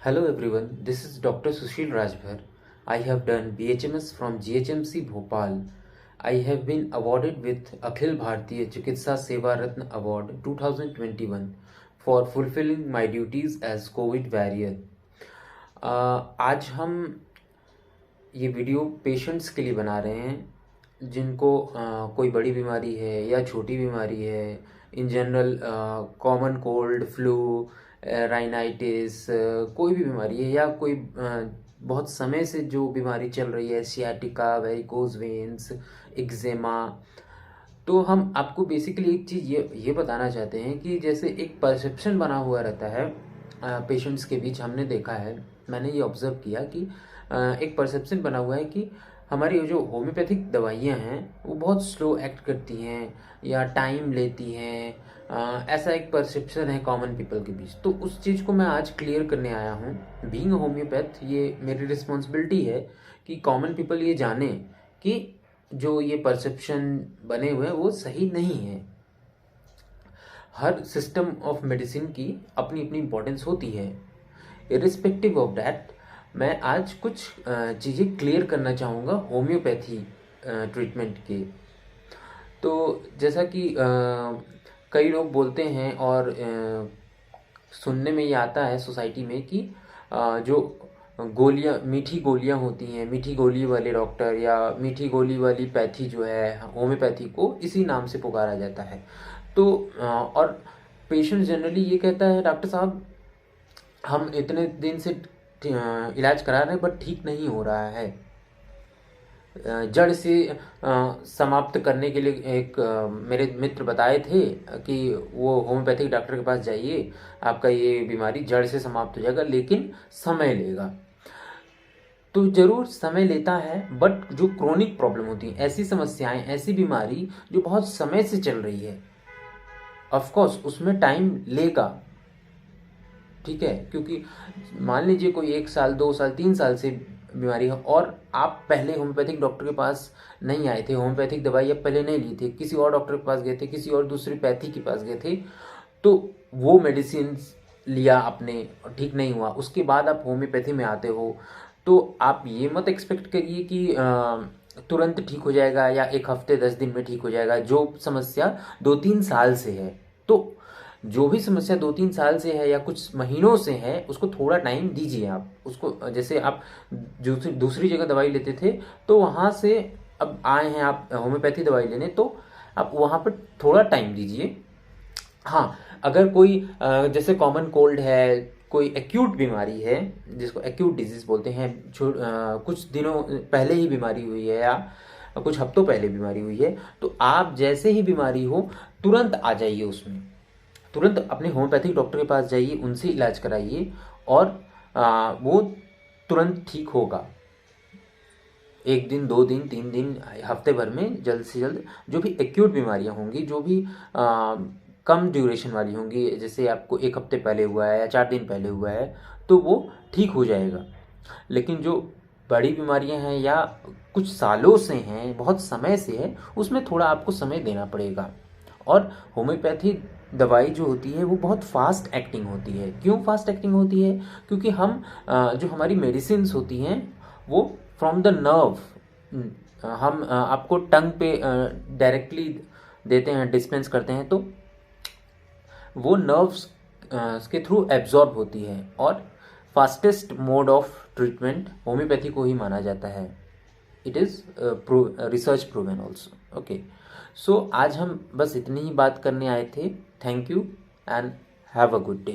Hello everyone, this is Dr. Sushil Rajbhar. I have done BHMS from GHMC Bhopal. I have been awarded with Akhil Bhartiya Chikitsa Seva Ratna Award 2021 for fulfilling my duties as COVID warrior. आज हम ये video patients के लिए बना रहे हैं जिनको कोई बड़ी बीमारी है या छोटी बीमारी है, in general common cold, flu, rhinitis, कोई भी बीमारी है या कोई बहुत समय से जो बीमारी चल रही है, सियाटिका, वेरिकोज वेन्स, एक्जेमा। तो हम आपको बेसिकली एक चीज़ ये बताना चाहते हैं कि जैसे एक परसेप्शन बना हुआ रहता है पेशेंट्स के बीच। हमने देखा है, मैंने ये ऑब्ज़र्व किया कि एक परसेप्शन बना हुआ है कि हमारी जो होम्योपैथिक दवाइयाँ हैं वो बहुत स्लो एक्ट करती हैं या टाइम लेती हैं, ऐसा एक परसेप्शन है कॉमन पीपल के बीच। तो उस चीज़ को मैं आज क्लियर करने आया हूँ। बीइंग होम्योपैथ, ये मेरी रिस्पॉन्सिबिलिटी है कि कॉमन पीपल ये जाने कि जो ये परसेप्शन बने हुए हैं वो सही नहीं है। हर सिस्टम ऑफ मेडिसिन की अपनी अपनी इम्पोर्टेंस होती है। इरिस्पेक्टिव ऑफ दैट, मैं आज कुछ चीज़ें क्लियर करना चाहूँगा होम्योपैथी ट्रीटमेंट के। तो जैसा कि कई लोग बोलते हैं और सुनने में ये आता है सोसाइटी में कि जो गोलियाँ, मीठी गोलियाँ होती हैं, मीठी गोली वाले डॉक्टर या मीठी गोली वाली पैथी जो है, होम्योपैथी को इसी नाम से पुकारा जाता है। तो और पेशेंट जनरली ये कहता है, डॉक्टर साहब हम इतने दिन से इलाज करा रहे हैं बट ठीक नहीं हो रहा है। जड़ से समाप्त करने के लिए एक मेरे मित्र बताए थे कि वो होम्योपैथिक डॉक्टर के पास जाइए, आपका ये बीमारी जड़ से समाप्त हो जाएगा, लेकिन समय लेगा। तो ज़रूर समय लेता है, बट जो क्रोनिक प्रॉब्लम होती है, ऐसी समस्याएं, ऐसी बीमारी जो बहुत समय से चल रही है, ऑफ कोर्स उसमें टाइम लेगा, ठीक है। क्योंकि मान लीजिए कोई 1 साल, 2 साल, 3 साल से बीमारी है और आप पहले होम्योपैथिक डॉक्टर के पास नहीं आए थे, होम्योपैथिक दवाई आप पहले नहीं ली थी, किसी और डॉक्टर के पास गए थे, किसी और दूसरी पैथी के पास गए थे, तो वो मेडिसिन लिया आपने और ठीक नहीं हुआ, उसके बाद आप होम्योपैथी में आते हो, तो आप ये मत एक्सपेक्ट करिए कि तुरंत ठीक हो जाएगा या 1 हफ्ते 10 दिन में ठीक हो जाएगा। जो समस्या 2-3 साल से है, तो जो भी समस्या 2-3 साल से है या कुछ महीनों से है, उसको थोड़ा टाइम दीजिए आप उसको। जैसे आप दूसरी जगह दवाई लेते थे, तो वहाँ से अब आए हैं आप होम्योपैथी दवाई लेने, तो आप वहाँ पर थोड़ा टाइम दीजिए। हाँ, अगर कोई जैसे कॉमन कोल्ड है, कोई एक्यूट बीमारी है जिसको एक्यूट डिजीज़ बोलते हैं, कुछ दिनों पहले ही बीमारी हुई है या कुछ हफ्तों पहले बीमारी हुई है, तो आप जैसे ही बीमारी हो तुरंत आ जाइए उसमें, तुरंत अपने होम्योपैथिक डॉक्टर के पास जाइए, उनसे इलाज कराइए और वो तुरंत ठीक होगा। 1 दिन, 2 दिन, 3 दिन, हफ्ते भर में जल्द से जल्द जो भी एक्यूट बीमारियां होंगी, जो भी कम ड्यूरेशन वाली होंगी, जैसे आपको 1 हफ्ते पहले हुआ है या 4 दिन पहले हुआ है, तो वो ठीक हो जाएगा। लेकिन जो बड़ी बीमारियां हैं या कुछ सालों से हैं, बहुत समय से है, उसमें थोड़ा आपको समय देना पड़ेगा। और होम्योपैथी दवाई जो होती है वो बहुत फास्ट एक्टिंग होती है। क्यों फास्ट एक्टिंग होती है? क्योंकि हम जो हमारी मेडिसिन्स होती हैं वो फ्रॉम द नर्व, हम आपको टंग पे डायरेक्टली देते हैं, डिस्पेंस करते हैं, तो वो नर्व्स के थ्रू एब्जॉर्ब होती है। और fastest mode of treatment homeopathy को ही माना जाता है। It is research proven also. Okay, so आज हम बस इतनी ही बात करने आए थे। Thank you and have a good day.